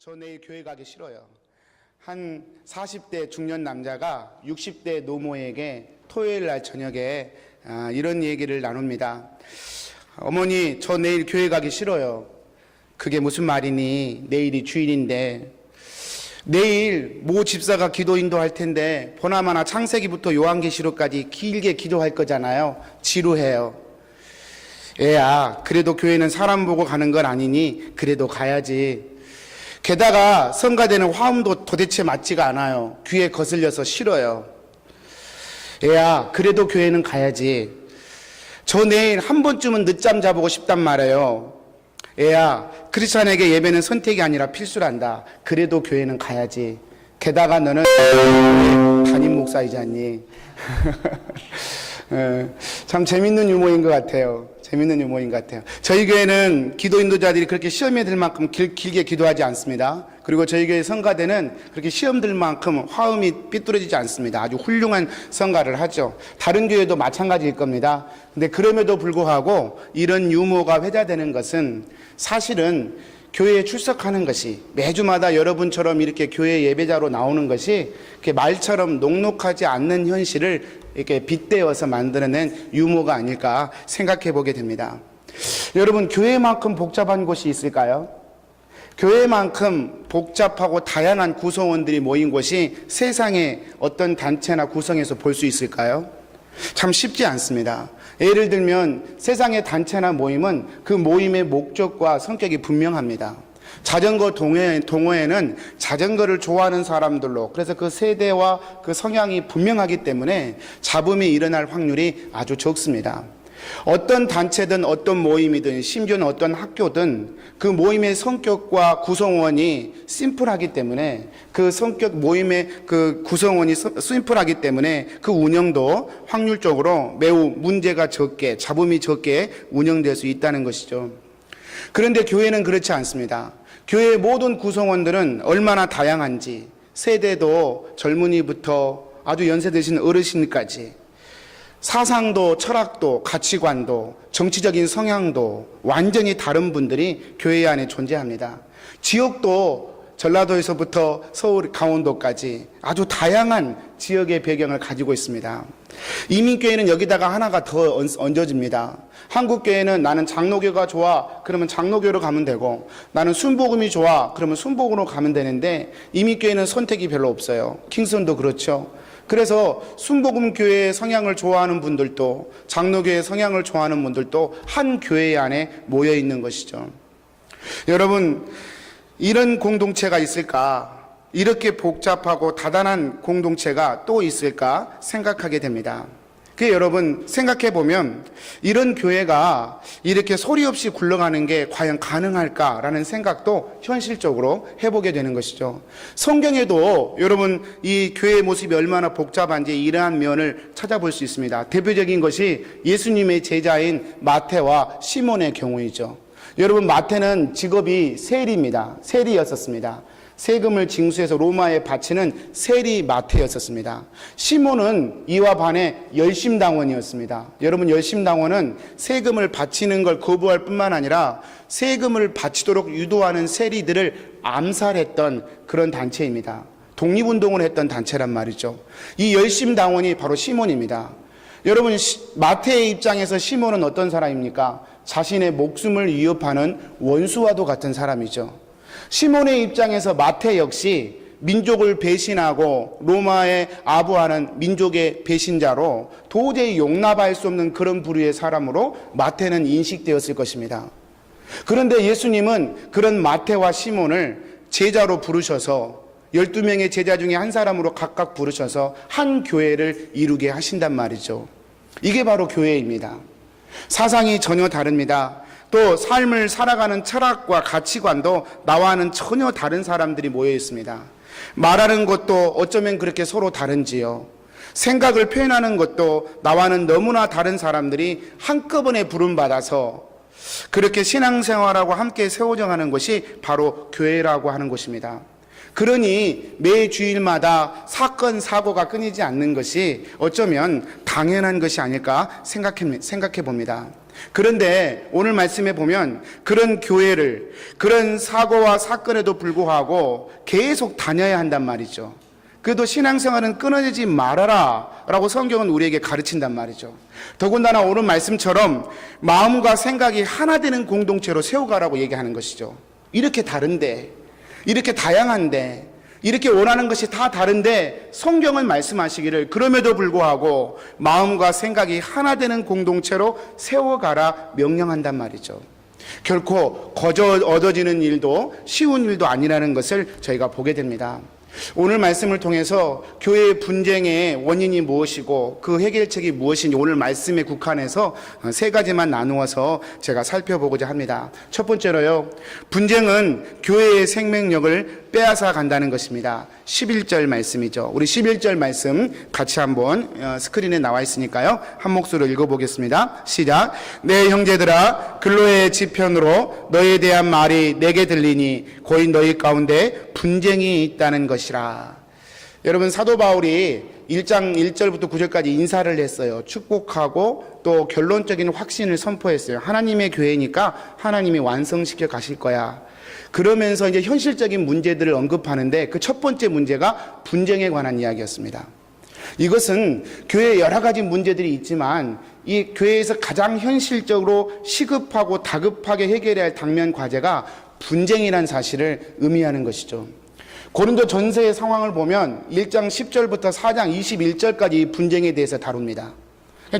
저 내일 교회 가기 싫어요. 한 40대 중년 남자가 60대 노모에게 토요일 날 저녁에 이런 얘기를 나눕니다. 어머니, 저 내일 교회 가기 싫어요. 그게 무슨 말이니? 내일이 주일인데. 내일 모 집사가 기도 인도할 텐데 보나마나 창세기부터 요한계시록까지 길게 기도할 거잖아요. 지루해요. 애야, 그래도 교회는 사람 보고 가는 건 아니니 그래도 가야지. 게다가 성가대는 화음도 도대체 맞지가 않아요. 귀에 거슬려서 싫어요. 애야, 그래도 교회는 가야지. 저 내일 한 번쯤은 늦잠 자보고 싶단 말이에요. 애야, 크리스찬에게 예배는 선택이 아니라 필수란다. 그래도 교회는 가야지. 게다가 너는 담임 목사이잖니. 참 재밌는 유머인 것 같아요. 재밌는 유머인 것 같아요. 저희 교회는 기도 인도자들이 그렇게 시험에 들 만큼 길게 기도하지 않습니다. 그리고 저희 교회 성가대는 그렇게 시험 들 만큼 화음이 삐뚤어지지 않습니다. 아주 훌륭한 성가를 하죠. 다른 교회도 마찬가지일 겁니다. 근데 그럼에도 불구하고 이런 유머가 회자되는 것은 사실은 교회에 출석하는 것이, 매주마다 여러분처럼 이렇게 교회 예배자로 나오는 것이 이렇게 말처럼 녹록하지 않는 현실을 이렇게 빗대어서 만들어낸 유머가 아닐까 생각해 보게 됩니다. 여러분, 교회만큼 복잡한 곳이 있을까요? 교회만큼 복잡하고 다양한 구성원들이 모인 곳이 세상의 어떤 단체나 구성에서 볼 수 있을까요? 참 쉽지 않습니다. 예를 들면 세상의 단체나 모임은 그 모임의 목적과 성격이 분명합니다. 자전거 동호회는 자전거를 좋아하는 사람들로, 그래서 그 세대와 그 성향이 분명하기 때문에 잡음이 일어날 확률이 아주 적습니다. 어떤 단체든 어떤 모임이든 심지어는 어떤 학교든 그 모임의 성격과 구성원이 심플하기 때문에, 그 성격 모임의 그 구성원이 심플하기 때문에 그 운영도 확률적으로 매우 문제가 적게, 잡음이 적게 운영될 수 있다는 것이죠. 그런데 교회는 그렇지 않습니다. 교회의 모든 구성원들은 얼마나 다양한지, 세대도 젊은이부터 아주 연세 드신 어르신까지, 사상도 철학도 가치관도 정치적인 성향도 완전히 다른 분들이 교회 안에 존재합니다. 지역도 전라도에서부터 서울, 강원도까지 아주 다양한 지역의 배경을 가지고 있습니다. 이민교회는 여기다가 하나가 더 얹어집니다. 한국교회는 나는 장로교가 좋아, 그러면 장로교로 가면 되고, 나는 순복음이 좋아, 그러면 순복음으로 가면 되는데, 이민교회는 선택이 별로 없어요. 킹선도 그렇죠. 그래서 순복음교회의 성향을 좋아하는 분들도 장로교회의 성향을 좋아하는 분들도 한 교회 안에 모여 있는 것이죠. 여러분, 이런 공동체가 있을까? 이렇게 복잡하고 다단한 공동체가 또 있을까 생각하게 됩니다. 여러분, 생각해 보면 이런 교회가 이렇게 소리 없이 굴러가는 게 과연 가능할까라는 생각도 현실적으로 해보게 되는 것이죠. 성경에도 여러분 이 교회의 모습이 얼마나 복잡한지 이러한 면을 찾아볼 수 있습니다. 대표적인 것이 예수님의 제자인 마태와 시몬의 경우이죠. 여러분, 마태는 직업이 세리입니다. 세리였었습니다. 세금을 징수해서 로마에 바치는 세리 마태였었습니다. 시몬은 이와 반해 열심당원이었습니다. 여러분, 열심당원은 세금을 바치는 걸 거부할 뿐만 아니라 세금을 바치도록 유도하는 세리들을 암살했던 그런 단체입니다. 독립운동을 했던 단체란 말이죠. 이 열심당원이 바로 시몬입니다. 여러분, 마태의 입장에서 시몬은 어떤 사람입니까? 자신의 목숨을 위협하는 원수와도 같은 사람이죠. 시몬의 입장에서 마태 역시 민족을 배신하고 로마에 아부하는 민족의 배신자로 도저히 용납할 수 없는 그런 부류의 사람으로 마태는 인식되었을 것입니다. 그런데 예수님은 그런 마태와 시몬을 제자로 부르셔서 12명의 제자 중에 한 사람으로 각각 부르셔서 한 교회를 이루게 하신단 말이죠. 이게 바로 교회입니다. 사상이 전혀 다릅니다. 또 삶을 살아가는 철학과 가치관도 나와는 전혀 다른 사람들이 모여 있습니다. 말하는 것도 어쩌면 그렇게 서로 다른지요. 생각을 표현하는 것도 나와는 너무나 다른 사람들이 한꺼번에 부름받아서 그렇게 신앙생활하고 함께 세워져가는 것이 바로 교회라고 하는 것입니다. 그러니 매 주일마다 사건 사고가 끊이지 않는 것이 어쩌면 당연한 것이 아닐까 생각해 봅니다. 그런데 오늘 말씀에 보면 그런 교회를, 그런 사고와 사건에도 불구하고 계속 다녀야 한단 말이죠. 그래도 신앙생활은 끊어지지 말아라 라고 성경은 우리에게 가르친단 말이죠. 더군다나 오늘 말씀처럼 마음과 생각이 하나 되는 공동체로 세워가라고 얘기하는 것이죠. 이렇게 다른데, 이렇게 다양한데, 이렇게 원하는 것이 다 다른데 성경은 말씀하시기를 그럼에도 불구하고 마음과 생각이 하나 되는 공동체로 세워가라 명령한단 말이죠. 결코 거저 얻어지는 일도 쉬운 일도 아니라는 것을 저희가 보게 됩니다. 오늘 말씀을 통해서 교회의 분쟁의 원인이 무엇이고 그 해결책이 무엇인지 오늘 말씀에 국한해서 세 가지만 나누어서 제가 살펴보고자 합니다. 첫 번째로요, 분쟁은 교회의 생명력을 빼앗아 간다는 것입니다. 11절 말씀이죠. 우리 11절 말씀 같이 한번 스크린에 나와 있으니까요, 한 목소리로 읽어보겠습니다. 시작. 내 형제들아, 근로의 지편으로 너희에 대한 말이 내게 들리니 고인 너희 가운데 분쟁이 있다는 것이라. 여러분, 사도 바울이 1장 1절부터 9절까지 인사를 했어요. 축복하고 또 결론적인 확신을 선포했어요. 하나님의 교회니까 하나님이 완성시켜 가실 거야. 그러면서 이제 현실적인 문제들을 언급하는데 그 첫 번째 문제가 분쟁에 관한 이야기였습니다. 이것은 교회에 여러 가지 문제들이 있지만 이 교회에서 가장 현실적으로 시급하고 다급하게 해결해야 할 당면 과제가 분쟁이라는 사실을 의미하는 것이죠. 고린도 전서의 상황을 보면 1장 10절부터 4장 21절까지 이 분쟁에 대해서 다룹니다.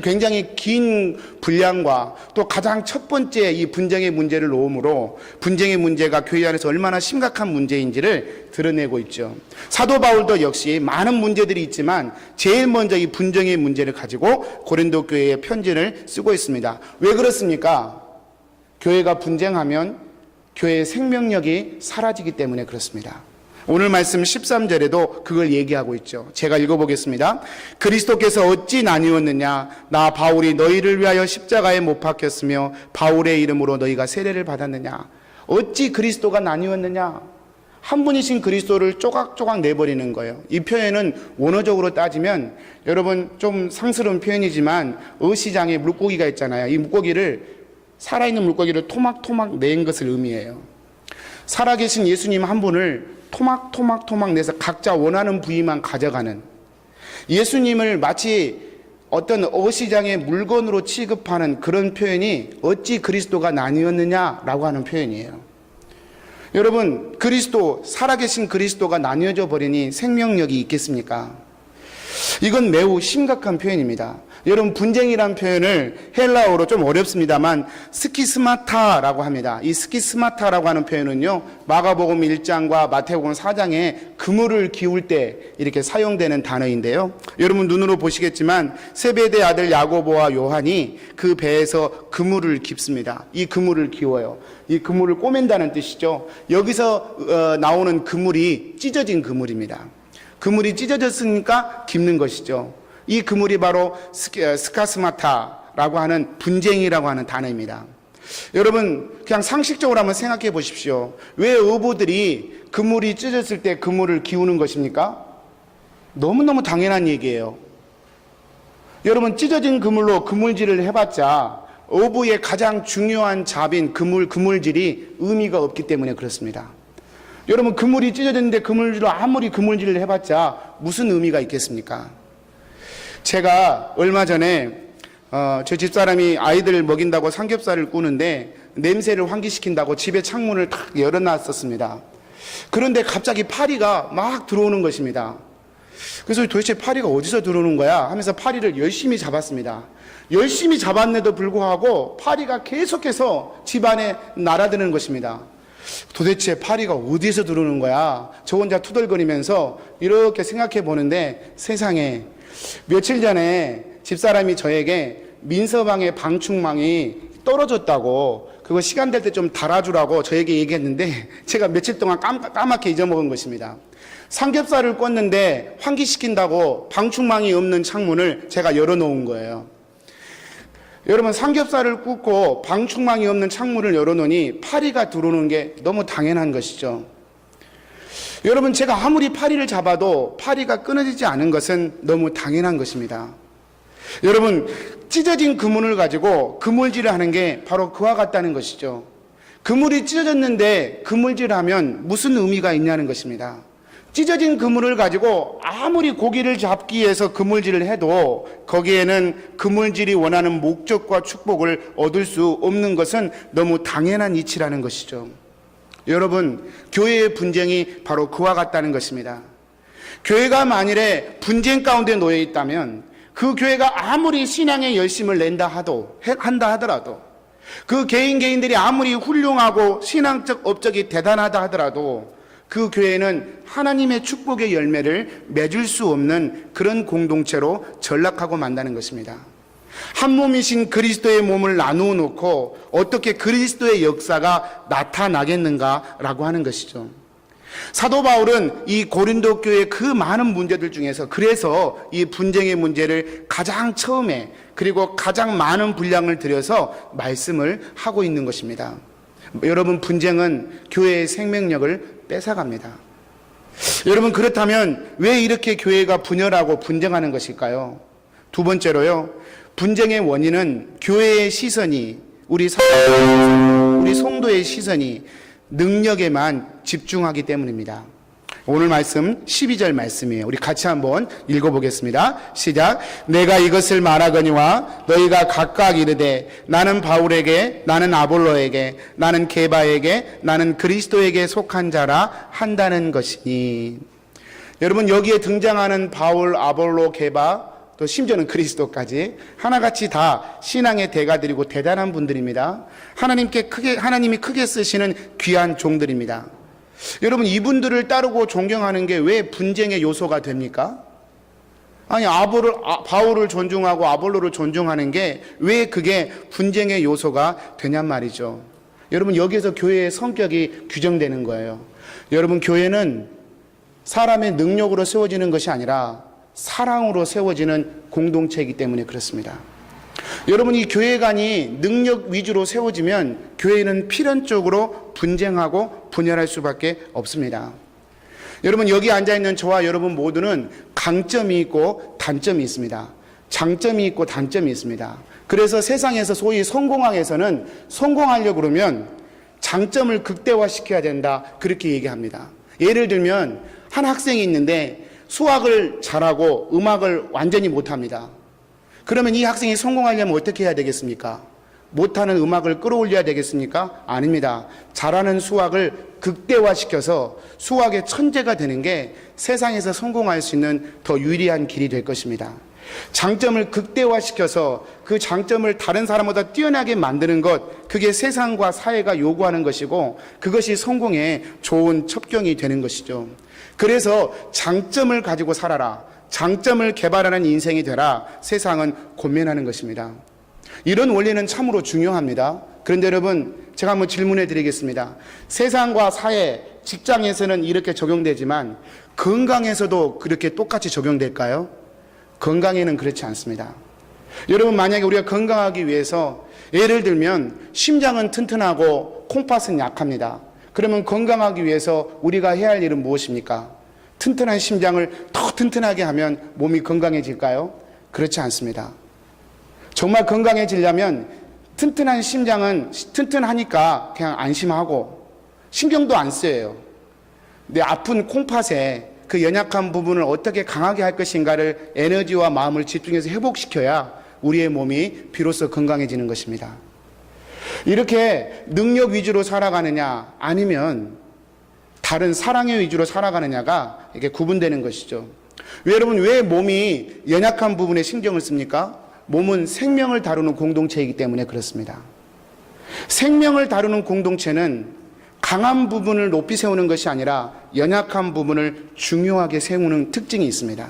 굉장히 긴 분량과 또 가장 첫 번째 이 분쟁의 문제를 놓음으로 분쟁의 문제가 교회 안에서 얼마나 심각한 문제인지를 드러내고 있죠. 사도 바울도 역시 많은 문제들이 있지만 제일 먼저 이 분쟁의 문제를 가지고 고린도 교회에 편지를 쓰고 있습니다. 왜 그렇습니까? 교회가 분쟁하면 교회의 생명력이 사라지기 때문에 그렇습니다. 오늘 말씀 13절에도 그걸 얘기하고 있죠. 제가 읽어보겠습니다. 그리스도께서 어찌 나뉘었느냐? 나 바울이 너희를 위하여 십자가에 못 박혔으며 바울의 이름으로 너희가 세례를 받았느냐? 어찌 그리스도가 나뉘었느냐? 한 분이신 그리스도를 조각조각 내버리는 거예요. 이 표현은 원어적으로 따지면 여러분 좀 상스러운 표현이지만 어시장에 물고기가 있잖아요. 이 물고기를, 살아있는 물고기를 토막토막 낸 것을 의미해요. 살아계신 예수님 한 분을 토막 내서 각자 원하는 부위만 가져가는, 예수님을 마치 어떤 어시장의 물건으로 취급하는 그런 표현이 어찌 그리스도가 나뉘었느냐라고 하는 표현이에요. 여러분, 그리스도, 살아계신 그리스도가 나뉘어져 버리니 생명력이 있겠습니까? 이건 매우 심각한 표현입니다. 여러분, 분쟁이란 표현을 헬라어로 좀 어렵습니다만 스키스마타라고 합니다. 이 스키스마타라고 하는 표현은요, 마가복음 1장과 마태복음 4장에 그물을 기울 때 이렇게 사용되는 단어인데요, 여러분 눈으로 보시겠지만 세베대 아들 야고보와 요한이 그 배에서 그물을 깁습니다. 이 그물을 기워요. 이 그물을 꼬맨다는 뜻이죠. 여기서 나오는 그물이 찢어진 그물입니다. 그물이 찢어졌으니까 깁는 것이죠. 이 그물이 바로 스카스마타라고 하는 분쟁이라고 하는 단어입니다. 여러분, 그냥 상식적으로 한번 생각해 보십시오. 왜 어부들이 그물이 찢어졌을 때 그물을 기우는 것입니까? 너무너무 당연한 얘기예요. 여러분, 찢어진 그물로 그물질을 해봤자 어부의 가장 중요한 잡인 그물질이 의미가 없기 때문에 그렇습니다. 여러분, 그물이 찢어졌는데 그물질로 아무리 그물질을 해봤자 무슨 의미가 있겠습니까? 제가 얼마 전에 저 집사람이 아이들 먹인다고 삼겹살을 구는데 냄새를 환기시킨다고 집에 창문을 탁 열어놨었습니다. 그런데 갑자기 파리가 막 들어오는 것입니다. 그래서 도대체 파리가 어디서 들어오는 거야 하면서 파리를 열심히 잡았습니다. 열심히 잡았는데도 불구하고 파리가 계속해서 집 안에 날아드는 것입니다. 도대체 파리가 어디에서 들어오는 거야? 저 혼자 투덜거리면서 이렇게 생각해 보는데 세상에, 며칠 전에 집사람이 저에게 민서방의 방충망이 떨어졌다고, 그거 시간 될 때 좀 달아주라고 저에게 얘기했는데 제가 며칠 동안 까맣게 잊어먹은 것입니다. 삼겹살을 꽂는데 환기시킨다고 방충망이 없는 창문을 제가 열어놓은 거예요. 여러분, 삼겹살을 굽고 방충망이 없는 창문을 열어놓으니 파리가 들어오는 게 너무 당연한 것이죠. 여러분, 제가 아무리 파리를 잡아도 파리가 끊어지지 않은 것은 너무 당연한 것입니다. 여러분, 찢어진 그물을 가지고 그물질을 하는 게 바로 그와 같다는 것이죠. 그물이 찢어졌는데 그물질을 하면 무슨 의미가 있냐는 것입니다. 찢어진 그물을 가지고 아무리 고기를 잡기 위해서 그물질을 해도 거기에는 그물질이 원하는 목적과 축복을 얻을 수 없는 것은 너무 당연한 이치라는 것이죠. 여러분, 교회의 분쟁이 바로 그와 같다는 것입니다. 교회가 만일에 분쟁 가운데 놓여 있다면 그 교회가 아무리 신앙의 열심을 한다 하더라도 그 개인들이 아무리 훌륭하고 신앙적 업적이 대단하다 하더라도 그 교회는 하나님의 축복의 열매를 맺을 수 없는 그런 공동체로 전락하고 만다는 것입니다. 한 몸이신 그리스도의 몸을 나누어 놓고 어떻게 그리스도의 역사가 나타나겠는가라고 하는 것이죠. 사도 바울은 이 고린도 교회의 그 많은 문제들 중에서 그래서 이 분쟁의 문제를 가장 처음에 그리고 가장 많은 분량을 들여서 말씀을 하고 있는 것입니다. 여러분, 분쟁은 교회의 생명력을 뺏어갑니다. 여러분, 그렇다면 왜 이렇게 교회가 분열하고 분쟁하는 것일까요? 두 번째로요, 분쟁의 원인은 교회의 시선이 우리 성도의 시선이 능력에만 집중하기 때문입니다. 오늘 말씀 12절 말씀이에요. 우리 같이 한번 읽어보겠습니다. 시작. 내가 이것을 말하거니와 너희가 각각 이르되 나는 바울에게, 나는 아볼로에게, 나는 게바에게, 나는 그리스도에게 속한 자라 한다는 것이니. 여러분, 여기에 등장하는 바울, 아볼로, 게바, 또 심지어는 그리스도까지 하나같이 다 신앙의 대가들이고 대단한 분들입니다. 하나님이 크게 쓰시는 귀한 종들입니다. 여러분, 이분들을 따르고 존경하는 게 왜 분쟁의 요소가 됩니까? 아니, 바울을 존중하고 아볼로를 존중하는 게 왜 그게 분쟁의 요소가 되냔 말이죠. 여러분, 여기에서 교회의 성격이 규정되는 거예요. 여러분, 교회는 사람의 능력으로 세워지는 것이 아니라 사랑으로 세워지는 공동체이기 때문에 그렇습니다. 여러분, 이 교회관이 능력 위주로 세워지면 교회는 필연적으로 분쟁하고 분열할 수밖에 없습니다. 여러분, 여기 앉아있는 저와 여러분 모두는 강점이 있고 단점이 있습니다. 장점이 있고 단점이 있습니다. 그래서 세상에서 소위 성공학에서는 성공하려고 그러면 장점을 극대화시켜야 된다, 그렇게 얘기합니다. 예를 들면 한 학생이 있는데 수학을 잘하고 음악을 완전히 못합니다. 그러면 이 학생이 성공하려면 어떻게 해야 되겠습니까? 못하는 음악을 끌어올려야 되겠습니까? 아닙니다. 잘하는 수학을 극대화시켜서 수학의 천재가 되는 게 세상에서 성공할 수 있는 더 유리한 길이 될 것입니다. 장점을 극대화시켜서 그 장점을 다른 사람보다 뛰어나게 만드는 것, 그게 세상과 사회가 요구하는 것이고 그것이 성공의 좋은 첩경이 되는 것이죠. 그래서 장점을 가지고 살아라, 장점을 개발하는 인생이 되라, 세상은 권면하는 것입니다. 이런 원리는 참으로 중요합니다. 그런데 여러분, 제가 한번 질문해 드리겠습니다. 세상과 사회, 직장에서는 이렇게 적용되지만 건강에서도 그렇게 똑같이 적용될까요? 건강에는 그렇지 않습니다. 여러분, 만약에 우리가 건강하기 위해서 예를 들면 심장은 튼튼하고 콩팥은 약합니다. 그러면 건강하기 위해서 우리가 해야 할 일은 무엇입니까? 튼튼한 심장을 더 튼튼하게 하면 몸이 건강해질까요? 그렇지 않습니다. 정말 건강해지려면 튼튼한 심장은 튼튼하니까 그냥 안심하고 신경도 안 쓰여요. 내 아픈 콩팥에 그 연약한 부분을 어떻게 강하게 할 것인가를 에너지와 마음을 집중해서 회복시켜야 우리의 몸이 비로소 건강해지는 것입니다. 이렇게 능력 위주로 살아가느냐 아니면 다른 사랑의 위주로 살아가느냐가 이게 구분되는 것이죠. 여러분, 왜 몸이 연약한 부분에 신경을 씁니까? 몸은 생명을 다루는 공동체이기 때문에 그렇습니다. 생명을 다루는 공동체는 강한 부분을 높이 세우는 것이 아니라 연약한 부분을 중요하게 세우는 특징이 있습니다.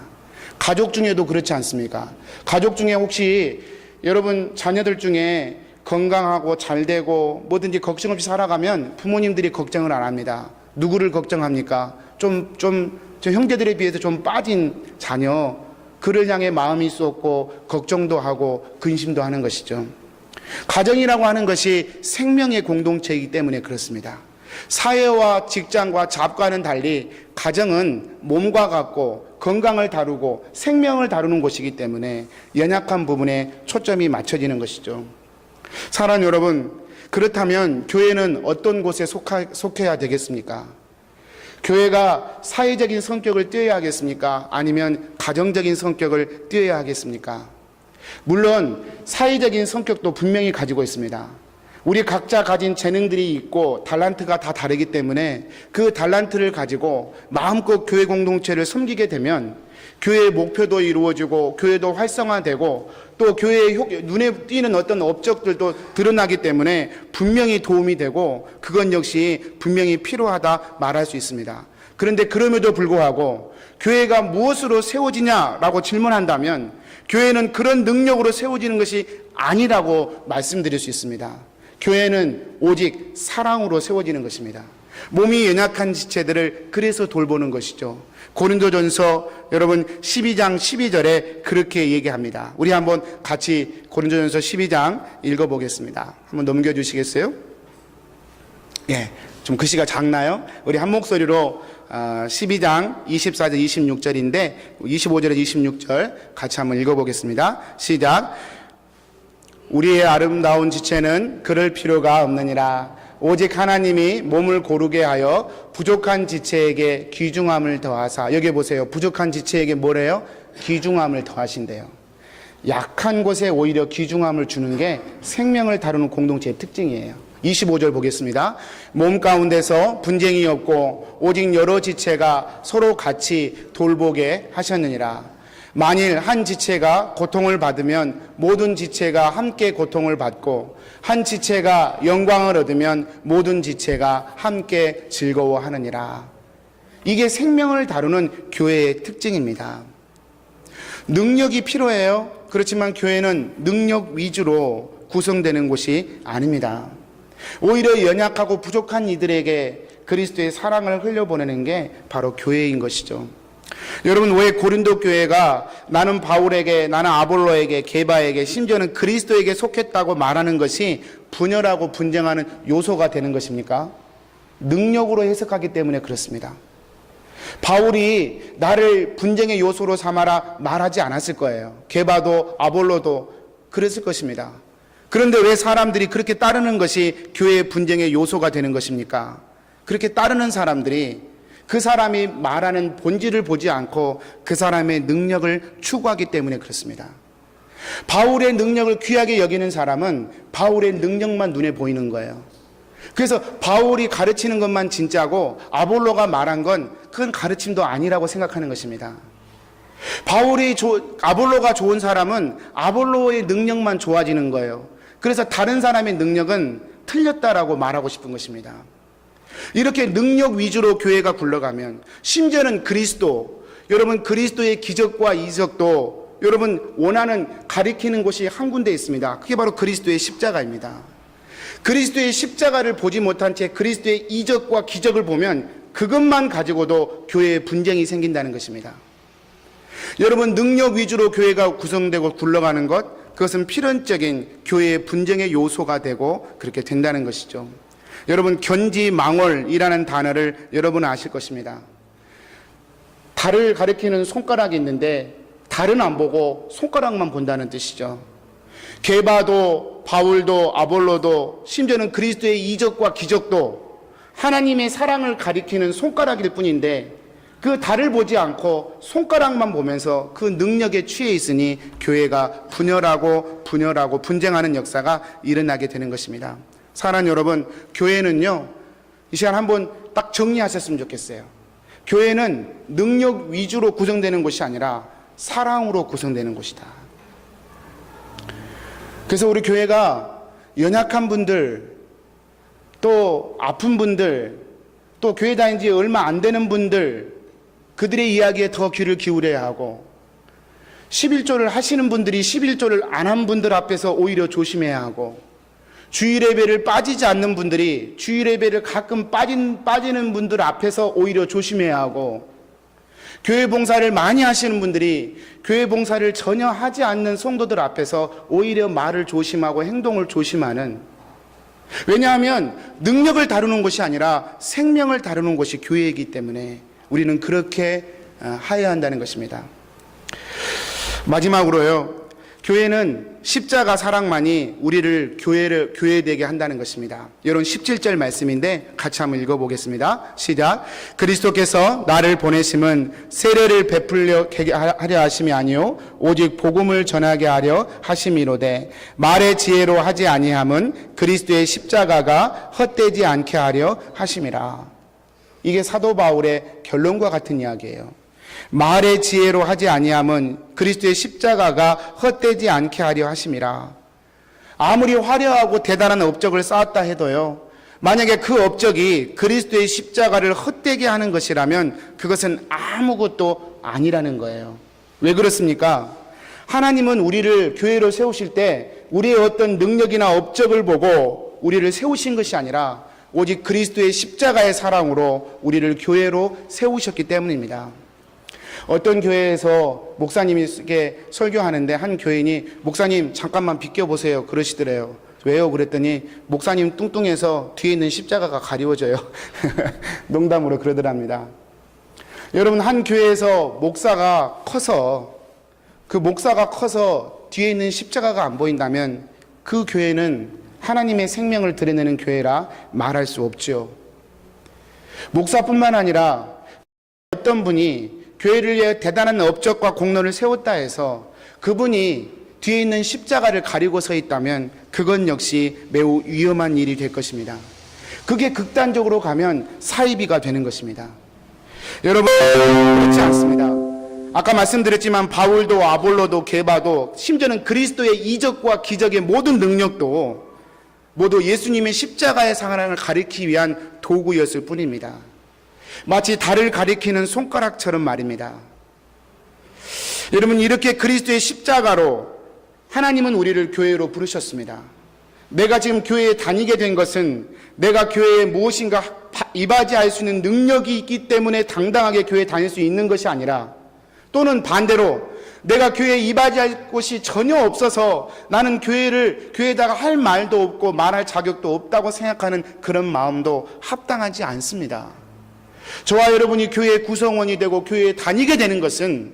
가족 중에도 그렇지 않습니까? 가족 중에 혹시 여러분 자녀들 중에 건강하고 잘 되고 뭐든지 걱정 없이 살아가면 부모님들이 걱정을 안 합니다. 누구를 걱정합니까? 저 형제들에 비해서 좀 빠진 자녀, 그를 향해 마음이 쏟고 걱정도 하고 근심도 하는 것이죠. 가정이라고 하는 것이 생명의 공동체이기 때문에 그렇습니다. 사회와 직장과 잡과는 달리 가정은 몸과 같고 건강을 다루고 생명을 다루는 곳이기 때문에 연약한 부분에 초점이 맞춰지는 것이죠. 사랑하는 여러분, 그렇다면 교회는 어떤 곳에 속해야 되겠습니까? 교회가 사회적인 성격을 띄어야 하겠습니까? 아니면 가정적인 성격을 띄어야 하겠습니까? 물론 사회적인 성격도 분명히 가지고 있습니다. 우리 각자 가진 재능들이 있고 달란트가 다 다르기 때문에 그 달란트를 가지고 마음껏 교회 공동체를 섬기게 되면 교회의 목표도 이루어지고 교회도 활성화되고 또 교회의 눈에 띄는 어떤 업적들도 드러나기 때문에 분명히 도움이 되고 그건 역시 분명히 필요하다 말할 수 있습니다. 그런데 그럼에도 불구하고 교회가 무엇으로 세워지냐라고 질문한다면 교회는 그런 능력으로 세워지는 것이 아니라고 말씀드릴 수 있습니다. 교회는 오직 사랑으로 세워지는 것입니다. 몸이 연약한 지체들을 그래서 돌보는 것이죠. 고린도전서 여러분 12장 12절에 그렇게 얘기합니다. 우리 한번 같이 고린도전서 12장 읽어보겠습니다. 한번 넘겨주시겠어요? 예, 좀 글씨가 작나요? 우리 한 목소리로 12장 24절 26절인데 25절에 26절 같이 한번 읽어보겠습니다. 시작. 우리의 아름다운 지체는 그럴 필요가 없느니라. 오직 하나님이 몸을 고르게 하여 부족한 지체에게 귀중함을 더하사. 여기 보세요. 부족한 지체에게 뭐래요? 귀중함을 더하신대요. 약한 곳에 오히려 귀중함을 주는 게 생명을 다루는 공동체의 특징이에요. 25절 보겠습니다. 몸 가운데서 분쟁이 없고 오직 여러 지체가 서로 같이 돌보게 하셨느니라. 만일 한 지체가 고통을 받으면 모든 지체가 함께 고통을 받고 한 지체가 영광을 얻으면 모든 지체가 함께 즐거워하느니라. 이게 생명을 다루는 교회의 특징입니다. 능력이 필요해요. 그렇지만 교회는 능력 위주로 구성되는 곳이 아닙니다. 오히려 연약하고 부족한 이들에게 그리스도의 사랑을 흘려보내는 게 바로 교회인 것이죠. 여러분, 왜 고린도 교회가 나는 바울에게, 나는 아볼로에게, 게바에게, 심지어는 그리스도에게 속했다고 말하는 것이 분열하고 분쟁하는 요소가 되는 것입니까? 능력으로 해석하기 때문에 그렇습니다. 바울이 나를 분쟁의 요소로 삼아라 말하지 않았을 거예요. 게바도 아볼로도 그랬을 것입니다. 그런데 왜 사람들이 그렇게 따르는 것이 교회의 분쟁의 요소가 되는 것입니까? 그렇게 따르는 사람들이 그 사람이 말하는 본질을 보지 않고 그 사람의 능력을 추구하기 때문에 그렇습니다. 바울의 능력을 귀하게 여기는 사람은 바울의 능력만 눈에 보이는 거예요. 그래서 바울이 가르치는 것만 진짜고 아볼로가 말한 건 그건 가르침도 아니라고 생각하는 것입니다. 아볼로가 좋은 사람은 아볼로의 능력만 좋아지는 거예요. 그래서 다른 사람의 능력은 틀렸다라고 말하고 싶은 것입니다. 이렇게 능력 위주로 교회가 굴러가면 심지어는 그리스도, 여러분 그리스도의 기적과 이적도 여러분 원하는 가리키는 곳이 한 군데 있습니다. 그게 바로 그리스도의 십자가입니다. 그리스도의 십자가를 보지 못한 채 그리스도의 이적과 기적을 보면 그것만 가지고도 교회에 분쟁이 생긴다는 것입니다. 여러분 능력 위주로 교회가 구성되고 굴러가는 것, 그것은 필연적인 교회의 분쟁의 요소가 되고 그렇게 된다는 것이죠. 여러분 견지망월이라는 단어를 여러분은 아실 것입니다. 달을 가리키는 손가락이 있는데 달은 안 보고 손가락만 본다는 뜻이죠. 게바도 바울도 아볼로도 심지어는 그리스도의 이적과 기적도 하나님의 사랑을 가리키는 손가락일 뿐인데 그 달을 보지 않고 손가락만 보면서 그 능력에 취해 있으니 교회가 분열하고 분쟁하는 역사가 일어나게 되는 것입니다. 사랑하는 여러분, 교회는요, 이 시간 한번 딱 정리하셨으면 좋겠어요. 교회는 능력 위주로 구성되는 것이 아니라 사랑으로 구성되는 곳이다. 그래서 우리 교회가 연약한 분들, 또 아픈 분들, 또 교회 다닌 지 얼마 안 되는 분들, 그들의 이야기에 더 귀를 기울여야 하고 11조를 하시는 분들이 11조를 안 한 분들 앞에서 오히려 조심해야 하고 주일 예배를 빠지지 않는 분들이 주일 예배를 가끔 빠지는 분들 앞에서 오히려 조심해야 하고 교회 봉사를 많이 하시는 분들이 교회 봉사를 전혀 하지 않는 성도들 앞에서 오히려 말을 조심하고 행동을 조심하는, 왜냐하면 능력을 다루는 것이 아니라 생명을 다루는 것이 교회이기 때문에 우리는 그렇게 하여야 한다는 것입니다. 마지막으로요. 교회는 십자가 사랑만이 우리를 교회되게 한다는 것입니다. 여러분 17절 말씀인데 같이 한번 읽어보겠습니다. 시작. 그리스도께서 나를 보내심은 세례를 베풀려 하려 하심이 아니요 오직 복음을 전하게 하려 하심이로되 말의 지혜로 하지 아니함은 그리스도의 십자가가 헛되지 않게 하려 하심이라. 이게 사도 바울의 결론과 같은 이야기예요. 말의 지혜로 하지 아니함은 그리스도의 십자가가 헛되지 않게 하려 하심이라. 아무리 화려하고 대단한 업적을 쌓았다 해도요, 만약에 그 업적이 그리스도의 십자가를 헛되게 하는 것이라면 그것은 아무것도 아니라는 거예요. 왜 그렇습니까? 하나님은 우리를 교회로 세우실 때 우리의 어떤 능력이나 업적을 보고 우리를 세우신 것이 아니라 오직 그리스도의 십자가의 사랑으로 우리를 교회로 세우셨기 때문입니다. 어떤 교회에서 목사님이 이렇게 설교하는데 한 교인이 목사님 잠깐만 비껴보세요 그러시더래요. 왜요? 그랬더니 목사님 뚱뚱해서 뒤에 있는 십자가가 가리워져요. 농담으로 그러더랍니다. 여러분 한 교회에서 목사가 커서 뒤에 있는 십자가가 안 보인다면 그 교회는 하나님의 생명을 드러내는 교회라 말할 수 없죠. 목사뿐만 아니라 어떤 분이 교회를 위해 대단한 업적과 공로를 세웠다 해서 그분이 뒤에 있는 십자가를 가리고 서 있다면 그건 역시 매우 위험한 일이 될 것입니다. 그게 극단적으로 가면 사이비가 되는 것입니다. 여러분 그렇지 않습니다. 아까 말씀드렸지만 바울도 아볼로도 게바도 심지어는 그리스도의 이적과 기적의 모든 능력도 모두 예수님의 십자가의 사랑을 가리키기 위한 도구였을 뿐입니다. 마치 달을 가리키는 손가락처럼 말입니다. 여러분 이렇게 그리스도의 십자가로 하나님은 우리를 교회로 부르셨습니다. 내가 지금 교회에 다니게 된 것은 내가 교회에 무엇인가 이바지할 수 있는 능력이 있기 때문에 당당하게 교회에 다닐 수 있는 것이 아니라 또는 반대로 내가 교회에 이바지할 곳이 전혀 없어서 나는 교회에다가 할 말도 없고 말할 자격도 없다고 생각하는 그런 마음도 합당하지 않습니다. 저와 여러분이 교회의 구성원이 되고 교회에 다니게 되는 것은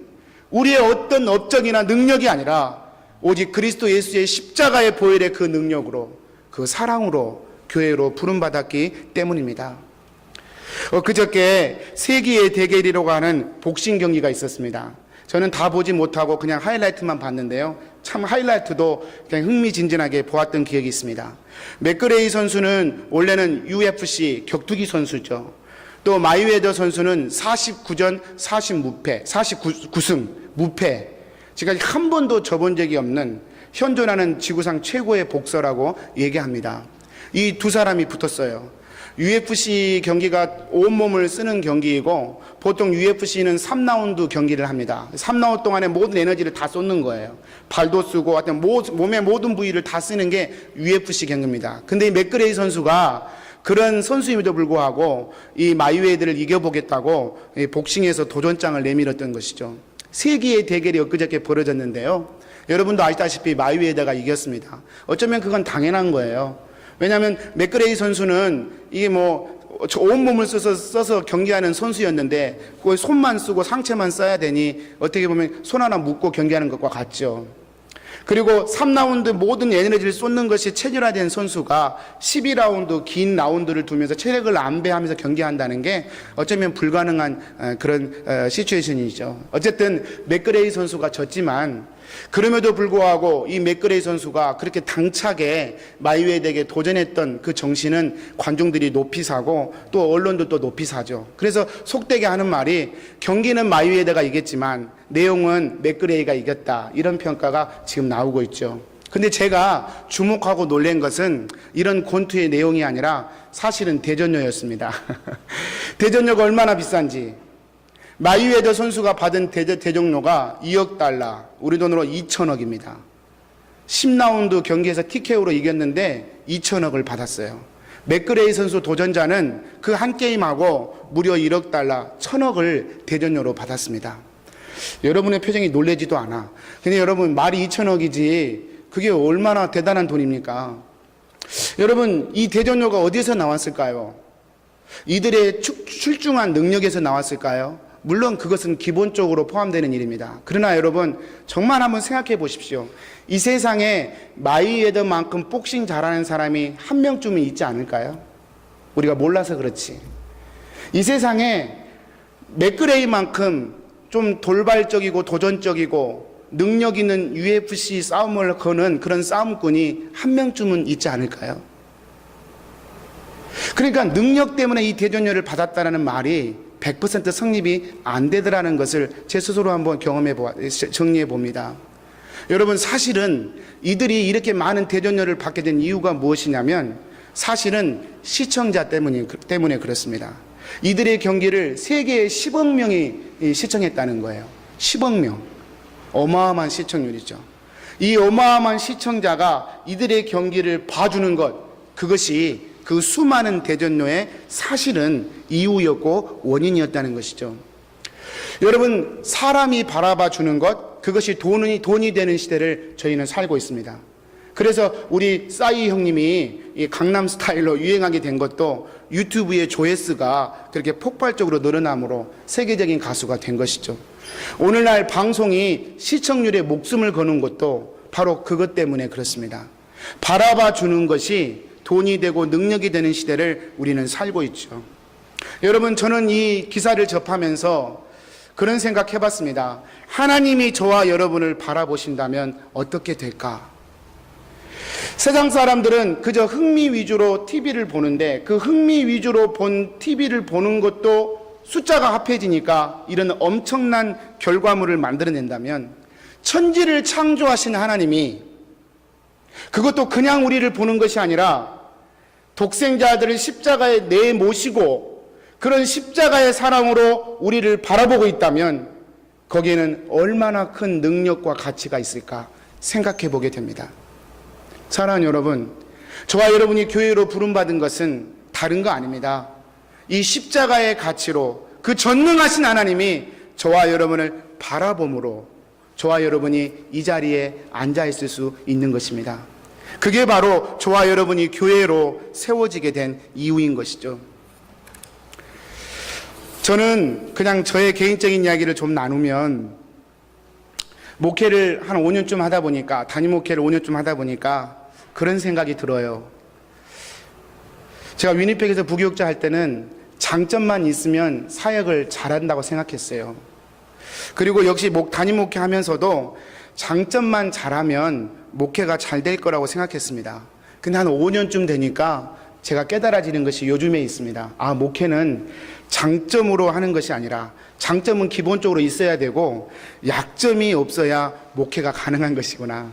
우리의 어떤 업적이나 능력이 아니라 오직 그리스도 예수의 십자가의 보혈의 그 능력으로 그 사랑으로 교회로 부름받았기 때문입니다. 그저께 세기의 대결이라고 하는 복싱 경기가 있었습니다. 저는 다 보지 못하고 그냥 하이라이트만 봤는데요. 참 하이라이트도 그냥 흥미진진하게 보았던 기억이 있습니다. 맥그레이 선수는 원래는 UFC 격투기 선수죠. 또 마이웨더 선수는 49전 49승 무패. 지금까지 한 번도 져본 적이 없는 현존하는 지구상 최고의 복서라고 얘기합니다. 이 두 사람이 붙었어요. UFC 경기가 온몸을 쓰는 경기이고 보통 UFC는 3라운드 경기를 합니다. 3라운드 동안에 모든 에너지를 다 쏟는 거예요. 발도 쓰고 하여튼 몸의 모든 부위를 다 쓰는 게 UFC 경기입니다. 근데 이 맥그레이 선수가 그런 선수임에도 불구하고 이 마이웨더를 이겨보겠다고 복싱에서 도전장을 내밀었던 것이죠. 세기의 대결이 엊그저께 벌어졌는데요. 여러분도 아시다시피 마이웨더가 이겼습니다. 어쩌면 그건 당연한 거예요. 왜냐하면 맥그레이 선수는 이게 온몸을 써서 경기하는 선수였는데 그 손만 쓰고 상체만 써야 되니 어떻게 보면 손 하나 묶고 경기하는 것과 같죠. 그리고 3라운드 모든 에너지를 쏟는 것이 체질화된 선수가 12라운드 긴 라운드를 두면서 체력을 안배하면서 경기한다는 게 어쩌면 불가능한 그런 시츄에이션이죠. 어쨌든 맥그레이 선수가 졌지만 그럼에도 불구하고 이 맥그레이 선수가 그렇게 당차게 마이웨더에게 도전했던 그 정신은 관중들이 높이 사고 또 언론도 또 높이 사죠. 그래서 속되게 하는 말이 경기는 마이웨더가 이겼지만 내용은 맥그레이가 이겼다, 이런 평가가 지금 나오고 있죠. 근데 제가 주목하고 놀란 것은 이런 권투의 내용이 아니라 사실은 대전료였습니다. 대전료가 얼마나 비싼지. 마이웨더 선수가 받은 대전료가 2억 달러, 우리 돈으로 2천억입니다. 10라운드 경기에서 TKO로 이겼는데 2천억을 받았어요. 맥그레이 선수 도전자는 그 한 게임하고 무려 1억 달러, 1,000억을 대전료로 받았습니다. 여러분의 표정이 놀라지도 않아. 근데 여러분, 말이 2천억이지 그게 얼마나 대단한 돈입니까? 여러분, 이 대전료가 어디에서 나왔을까요? 이들의 출중한 능력에서 나왔을까요? 물론 그것은 기본적으로 포함되는 일입니다. 그러나 여러분 정말 한번 생각해 보십시오. 이 세상에 마이웨더만큼 복싱 잘하는 사람이 한 명쯤은 있지 않을까요? 우리가 몰라서 그렇지. 이 세상에 맥그레이만큼 좀 돌발적이고 도전적이고 능력 있는 UFC 싸움을 거는 그런 싸움꾼이 한 명쯤은 있지 않을까요? 그러니까 능력 때문에 이 대전료를 받았다는 말이 100% 성립이 안 되더라는 것을 제 스스로 한번 정리해 봅니다. 여러분 사실은 이들이 이렇게 많은 대전료를 받게 된 이유가 무엇이냐면 사실은 시청자 때문에 그렇습니다. 이들의 경기를 세계에 10억 명이 시청했다는 거예요. 10억 명. 어마어마한 시청률이죠. 이 어마어마한 시청자가 이들의 경기를 봐주는 것, 그것이 그 수많은 대전료의 사실은 이유였고 원인이었다는 것이죠. 여러분 사람이 바라봐 주는 것, 그것이 돈이 되는 시대를 저희는 살고 있습니다. 그래서 우리 싸이 형님이 이 강남 스타일로 유행하게 된 것도 유튜브의 조회수가 그렇게 폭발적으로 늘어남으로 세계적인 가수가 된 것이죠. 오늘날 방송이 시청률에 목숨을 거는 것도 바로 그것 때문에 그렇습니다. 바라봐 주는 것이 돈이 되고 능력이 되는 시대를 우리는 살고 있죠. 여러분 저는 이 기사를 접하면서 그런 생각 해봤습니다. 하나님이 저와 여러분을 바라보신다면 어떻게 될까? 세상 사람들은 그저 흥미 위주로 TV를 보는데 그 흥미 위주로 본 TV를 보는 것도 숫자가 합해지니까 이런 엄청난 결과물을 만들어낸다면 천지를 창조하신 하나님이 그것도 그냥 우리를 보는 것이 아니라 독생자들을 십자가에 내모시고 그런 십자가의 사랑으로 우리를 바라보고 있다면 거기에는 얼마나 큰 능력과 가치가 있을까 생각해 보게 됩니다. 사랑하는 여러분, 저와 여러분이 교회로 부름받은 것은 다른 거 아닙니다. 이 십자가의 가치로 그 전능하신 하나님이 저와 여러분을 바라봄으로 저와 여러분이 이 자리에 앉아 있을 수 있는 것입니다. 그게 바로 저와 여러분이 교회로 세워지게 된 이유인 것이죠. 저는 그냥 저의 개인적인 이야기를 좀 나누면 목회를 한 5년쯤 하다 보니까 담임 목회를 5년쯤 하다 보니까 그런 생각이 들어요. 제가 위니펙에서 부교육자 할 때는 장점만 있으면 사역을 잘한다고 생각했어요. 그리고 역시 담임 목회 하면서도 장점만 잘하면 목회가 잘 될 거라고 생각했습니다. 근데 한 5년쯤 되니까 제가 깨달아지는 것이 요즘에 있습니다. 아, 목회는 장점으로 하는 것이 아니라 장점은 기본적으로 있어야 되고 약점이 없어야 목회가 가능한 것이구나.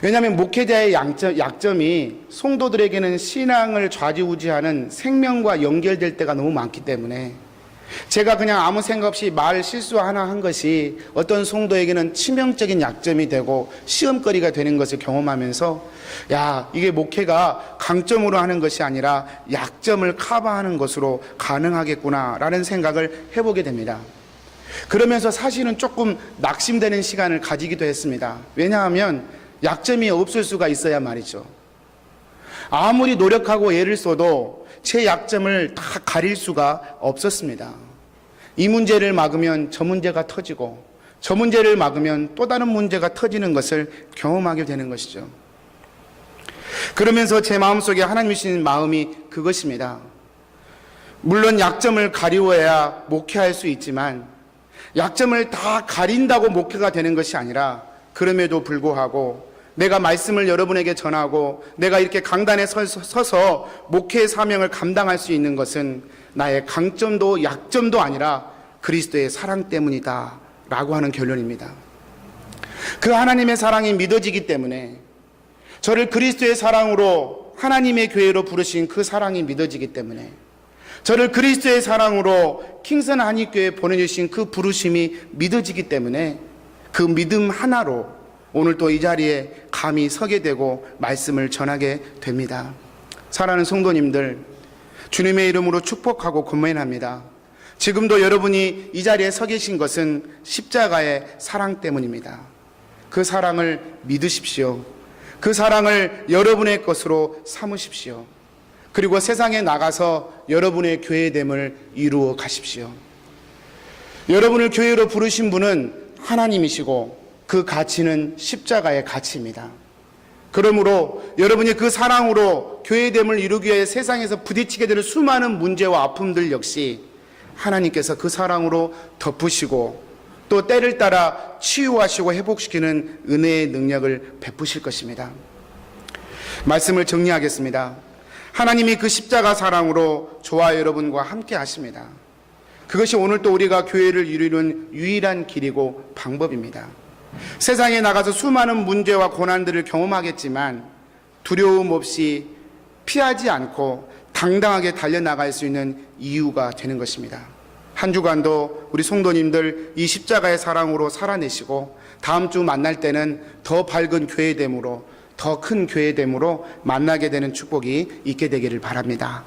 왜냐하면 목회자의 약점이 성도들에게는 신앙을 좌지우지하는 생명과 연결될 때가 너무 많기 때문에 제가 그냥 아무 생각 없이 말 실수 하나 한 것이 어떤 성도에게는 치명적인 약점이 되고 시험거리가 되는 것을 경험하면서 야, 이게 목회가 강점으로 하는 것이 아니라 약점을 커버하는 것으로 가능하겠구나 라는 생각을 해보게 됩니다. 그러면서 사실은 조금 낙심되는 시간을 가지기도 했습니다. 왜냐하면 약점이 없을 수가 있어야 말이죠. 아무리 노력하고 애를 써도 제 약점을 다 가릴 수가 없었습니다. 이 문제를 막으면 저 문제가 터지고 저 문제를 막으면 또 다른 문제가 터지는 것을 경험하게 되는 것이죠. 그러면서 제 마음속에 하나님이 주신 마음이 그것입니다. 물론 약점을 가리워야 목회할 수 있지만 약점을 다 가린다고 목회가 되는 것이 아니라 그럼에도 불구하고 내가 말씀을 여러분에게 전하고 내가 이렇게 강단에 서서 목회의 사명을 감당할 수 있는 것은 나의 강점도 약점도 아니라 그리스도의 사랑 때문이다 라고 하는 결론입니다. 그 하나님의 사랑이 믿어지기 때문에 저를 그리스도의 사랑으로 하나님의 교회로 부르신 그 사랑이 믿어지기 때문에 저를 그리스도의 사랑으로 킹선 한인교회에 보내주신 그 부르심이 믿어지기 때문에 그 믿음 하나로 오늘 또 이 자리에 감히 서게 되고 말씀을 전하게 됩니다. 사랑하는 성도님들, 주님의 이름으로 축복하고 권면합니다. 지금도 여러분이 이 자리에 서 계신 것은 십자가의 사랑 때문입니다. 그 사랑을 믿으십시오. 그 사랑을 여러분의 것으로 삼으십시오. 그리고 세상에 나가서 여러분의 교회됨을 이루어 가십시오. 여러분을 교회로 부르신 분은 하나님이시고 그 가치는 십자가의 가치입니다. 그러므로 여러분이 그 사랑으로 교회됨을 이루기 위해 세상에서 부딪히게 되는 수많은 문제와 아픔들 역시 하나님께서 그 사랑으로 덮으시고 또 때를 따라 치유하시고 회복시키는 은혜의 능력을 베푸실 것입니다. 말씀을 정리하겠습니다. 하나님이 그 십자가 사랑으로 저와 여러분과 함께 하십니다. 그것이 오늘 또 우리가 교회를 이루는 유일한 길이고 방법입니다. 세상에 나가서 수많은 문제와 고난들을 경험하겠지만 두려움 없이 피하지 않고 당당하게 달려나갈 수 있는 이유가 되는 것입니다. 한 주간도 우리 성도님들 이 십자가의 사랑으로 살아내시고 다음 주 만날 때는 더 밝은 교회됨으로 더 큰 교회됨으로 만나게 되는 축복이 있게 되기를 바랍니다.